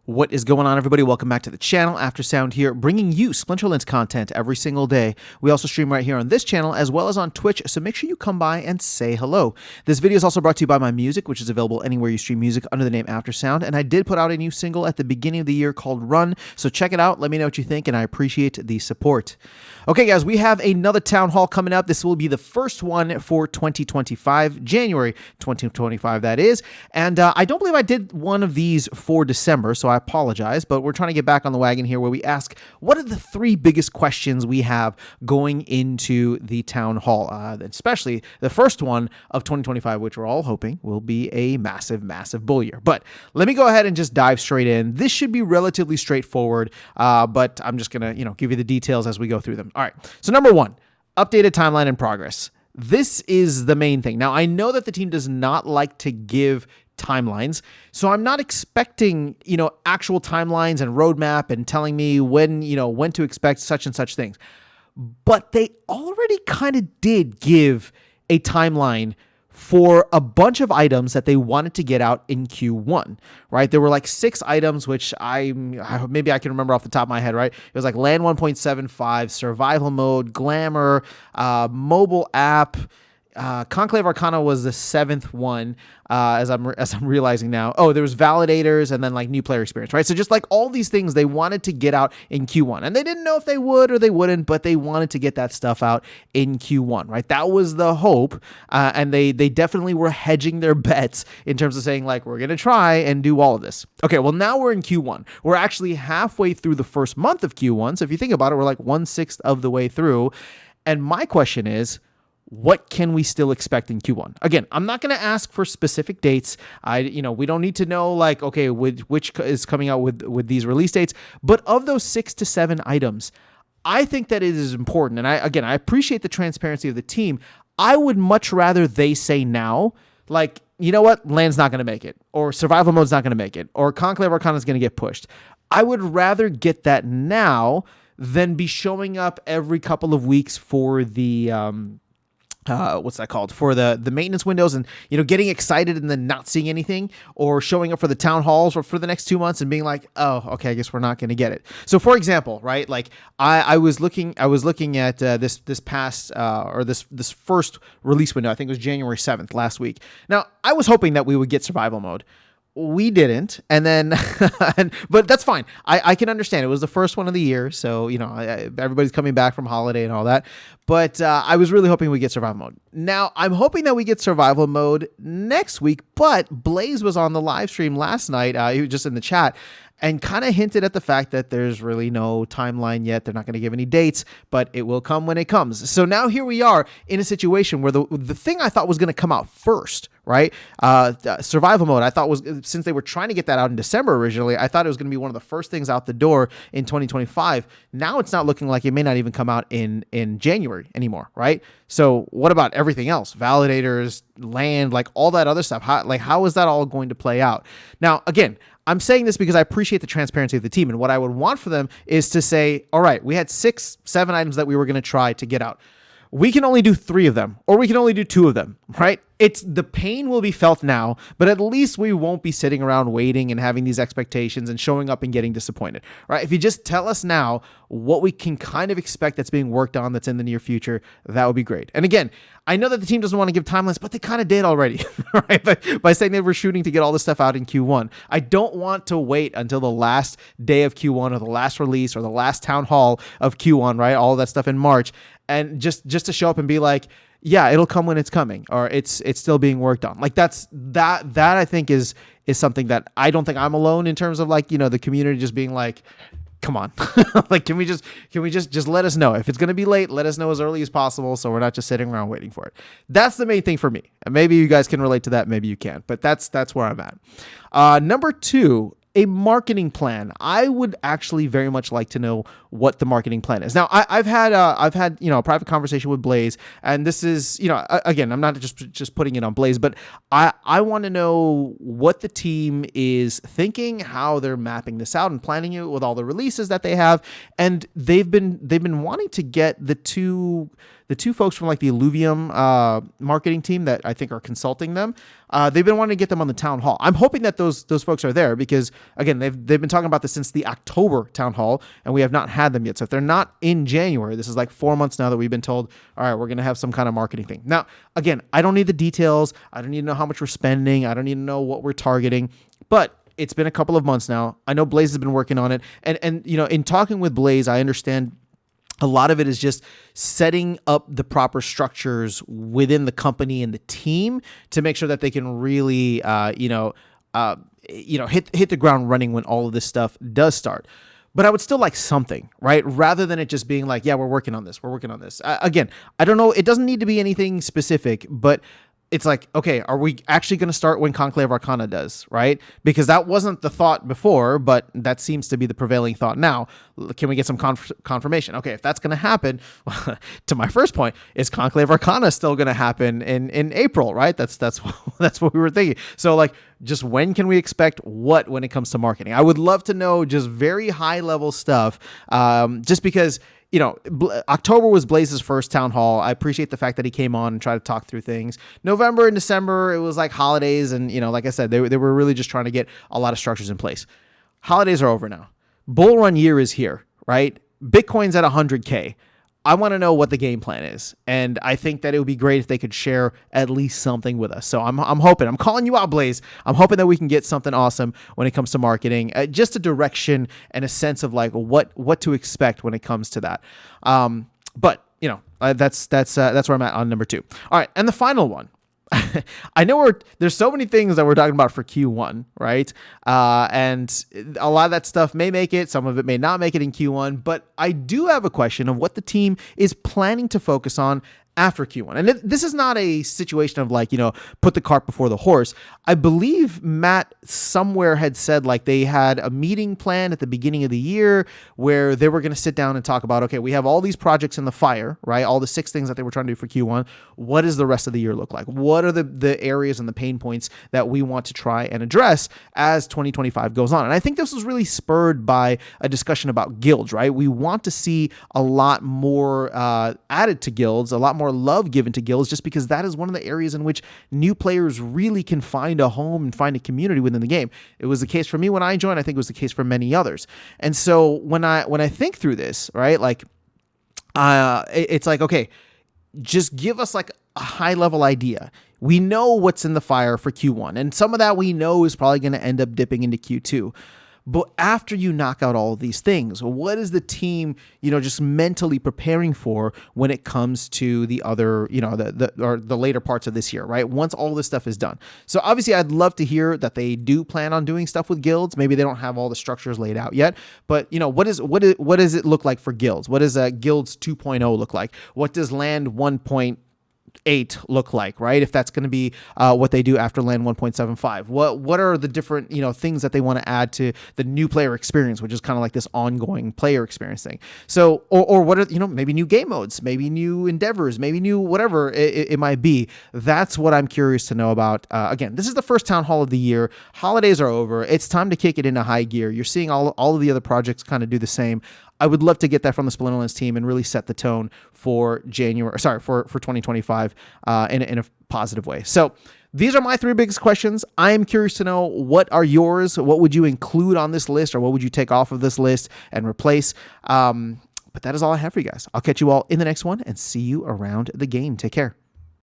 What is going on, everybody? Welcome back to the channel. After Sound here, bringing you Splinterland's content every single day. We also stream right here on this channel as well as on Twitch, so make sure you come by and say hello. This video is also brought to you by my music, which is available anywhere you stream music under the name After Sound, and I did put out a new single at the beginning of the year called Run, so check it out. Let me know what you think, and I appreciate the support. Okay, guys, we have another town hall coming up. This will be the first one for 2025, January 2025, that is, and I don't believe I did one of these for December, so I apologize, but we're trying to get back on the wagon here where we ask, what are the three biggest questions we have going into the town hall, especially the first one of 2025, which we're all hoping will be a massive, massive bull year. But let me go ahead and just dive straight in. This should be relatively straightforward, but I'm just going to, give you the details as we go through them. All right. So number one, updated timeline and progress. This is the main thing. Now, I know that the team does not like to give timelines, so I'm not expecting, actual timelines and roadmap and telling me when to expect such and such things. But they already kind of did give a timeline for a bunch of items that they wanted to get out in Q1, right? There were like 6 items, which maybe I can remember off the top of my head, right? It was like Land 1.75, Survival Mode, Glamour, Mobile App, Conclave Arcana was the 7th one, as I'm realizing now. Oh, there was Validators and then like new player experience, right? So just like all these things they wanted to get out in Q1, and they didn't know if they would or they wouldn't, but they wanted to get that stuff out in Q1, right? That was the hope, and they definitely were hedging their bets in terms of saying like, we're gonna try and do all of this. Okay, well now we're in Q1. We're actually halfway through the first month of Q1, so if you think about it, we're like 1/6 of the way through, and my question is, what can we still expect in Q1? Again, I'm not going to ask for specific dates. We don't need to know like, okay, which is coming out with these release dates, but of those 6 to 7 items, I think that it is important. And I appreciate the transparency of the team. I would much rather they say now, like, you know what, Land's not going to make it, or Survival Mode's not going to make it, or Conclave Arcana is going to get pushed. I would rather get that now than be showing up every couple of weeks for the, what's that called, for the maintenance windows, and getting excited and then not seeing anything, or showing up for the town halls or for the next 2 months and being like, oh, okay, I guess we're not going to get it. So for example, right, like I was looking at this past or this first release window. I think it was January 7th last week. Now I was hoping that we would get Survival Mode. We didn't, and then, but that's fine. I can understand. It was the first one of the year, so everybody's coming back from holiday and all that. But I was really hoping we get Survival Mode. Now I'm hoping that we get Survival Mode next week. But Blaze was on the live stream last night. He was just in the chat and kind of hinted at the fact that there's really no timeline yet. They're not going to give any dates, but it will come when it comes. So now here we are in a situation where the thing I thought was going to come out first, right? Survival Mode, I thought was, since they were trying to get that out in December originally, I thought it was going to be one of the first things out the door in 2025. Now it's not looking like it may not even come out in January anymore, right? So what about everything else? Validators, Land, like all that other stuff. How is that all going to play out? Now, again, I'm saying this because I appreciate the transparency of the team, and what I would want for them is to say, all right, we had 6, 7 items that we were going to try to get out. We can only do 3 of them, or we can only do 2 of them, right? The pain will be felt now, but at least we won't be sitting around waiting and having these expectations and showing up and getting disappointed, right? If you just tell us now what we can kind of expect that's being worked on that's in the near future, that would be great. And again, I know that the team doesn't want to give timelines, but they kind of did already, right? By saying they were shooting to get all this stuff out in Q1. I don't want to wait until the last day of Q1 or the last release or the last town hall of Q1, right? All of that stuff in March, and just to show up and be like, yeah, it'll come when it's coming, or it's still being worked on. Like that I think is something that I don't think I'm alone in terms of, like, the community just being like, come on, like, can we just let us know if it's going to be late? Let us know as early as possible, so we're not just sitting around waiting for it. That's the main thing for me, and maybe you guys can relate to that, maybe you can't, but that's where I'm at. Number 2, a marketing plan. I would actually very much like to know what the marketing plan is. Now, I've had a private conversation with Blaze, and this is, again, I'm not just putting it on Blaze, but I want to know what the team is thinking, how they're mapping this out and planning it with all the releases that they have. And they've been wanting to get the two folks from like the Illuvium marketing team that I think are consulting them. They've been wanting to get them on the town hall. I'm hoping that those folks are there, because again, they've been talking about this since the October town hall, and we have not had them yet. So if they're not in January, this is like 4 months now that we've been told, all right, we're going to have some kind of marketing thing. Now, again, I don't need the details. I don't need to know how much we're spending. I don't need to know what we're targeting, but it's been a couple of months now. I know Blaze has been working on it. And you know, in talking with Blaze, I understand a lot of it is just setting up the proper structures within the company and the team to make sure that they can really, hit the ground running when all of this stuff does start. But I would still like something, right? Rather than it just being like, yeah, we're working on this. We're working on this. Again, I don't know. It doesn't need to be anything specific, but it's like, okay, are we actually going to start when Conclave Arcana does, right? Because that wasn't the thought before, but that seems to be the prevailing thought now. Can we get some confirmation? Okay, if that's going to happen, to my first point, is Conclave Arcana still going to happen in April, right? That's what we were thinking. So like, just when can we expect what when it comes to marketing? I would love to know just very high level stuff, just because, you know, October was Blaze's first town hall. I appreciate the fact that he came on and tried to talk through things. November and December, it was like holidays. And, you know, like I said, they were really just trying to get a lot of structures in place. Holidays are over now. Bull run year is here, right? Bitcoin's at 100K. I want to know what the game plan is. And I think that it would be great if they could share at least something with us. So I'm hoping, I'm calling you out, Blaze. I'm hoping that we can get something awesome when it comes to marketing, just a direction and a sense of like what to expect when it comes to that. But you know, that's where I'm at on number 2. All right. And the final one. I know there's so many things that we're talking about for Q1, right? And a lot of that stuff may make it. Some of it may not make it in Q1. But I do have a question of what the team is planning to focus on after Q1. And this is not a situation of like, you know, put the cart before the horse. I believe Matt somewhere had said like they had a meeting planned at the beginning of the year where they were going to sit down and talk about, okay, we have all these projects in the fire, right? All the 6 things that they were trying to do for Q1. What does the rest of the year look like? What are the areas and the pain points that we want to try and address as 2025 goes on? And I think this was really spurred by a discussion about guilds, right? We want to see a lot more added to guilds, a lot more love given to guilds, just because that is one of the areas in which new players really can find a home and find a community within the game. It was the case for me when I joined. I think it was the case for many others. And so when I think through this, right, like it's like, okay, just give us like a high level idea. We know what's in the fire for Q1, and some of that we know is probably going to end up dipping into Q2. But after you knock out all of these things, what is the team, you know, just mentally preparing for when it comes to the other, you know, the later parts of this year, right? Once all this stuff is done. So obviously I'd love to hear that they do plan on doing stuff with guilds. Maybe they don't have all the structures laid out yet, but you know, what does it look like for guilds? What does guilds 2.0 look like? What does land 1.8 look like, right? If that's going to be what they do after land 1.75, what are the different, you know, things that they want to add to the new player experience, which is kind of like this ongoing player experience thing. So, or what are, you know, maybe new game modes, maybe new endeavors, maybe new whatever it might be. That's what I'm curious to know about. Again, this is the first town hall of the year. Holidays are over. It's time to kick it into high gear. You're seeing all of the other projects kind of do the same. I would love to get that from the Splinterlands team and really set the tone for for 2025 in a positive way. So these are my 3 biggest questions. I am curious to know, what are yours? What would you include on this list, or what would you take off of this list and replace? But that is all I have for you guys. I'll catch you all in the next one and see you around the game. Take care.